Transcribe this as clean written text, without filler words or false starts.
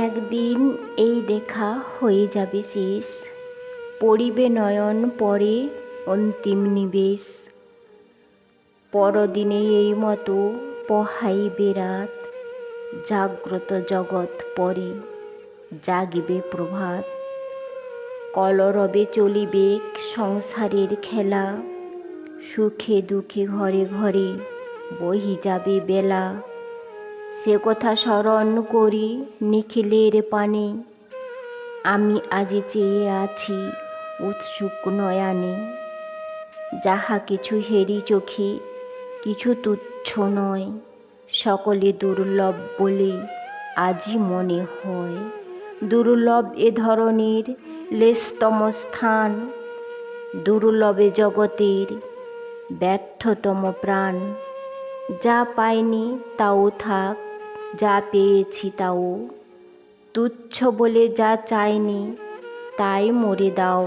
একদিন এই দেখা হয়ে যাবে শেষ, পড়িবে নয়ন পরে অন্তিম নিবেশ। পরদিনে এই মতো পহাইবে রাত, জাগ্রত জগৎ পরে জাগিবে প্রভাত। কলরবে চলিবে সংসারের খেলা, সুখে দুঃখে ঘরে ঘরে বহি যাবে বেলা। সে কথা স্মরণ করি নিখিলের পানে, আমি আজি চেয়ে আছি উৎসুক নয়নে। যাহা কিছু হেরি চোখে কিছু তুচ্ছ নয়, সকলে দুর্লভ বলে আজি মনে হয়। দুর্লভ এ ধরনের লেশতম স্থান, দুর্লভে জগতের ব্যর্থতম প্রাণ। যা পাইনি তাও থাক, যা পেয়েছি তাও তুচ্ছ বলে যা চাইনি তাই মরে দাও।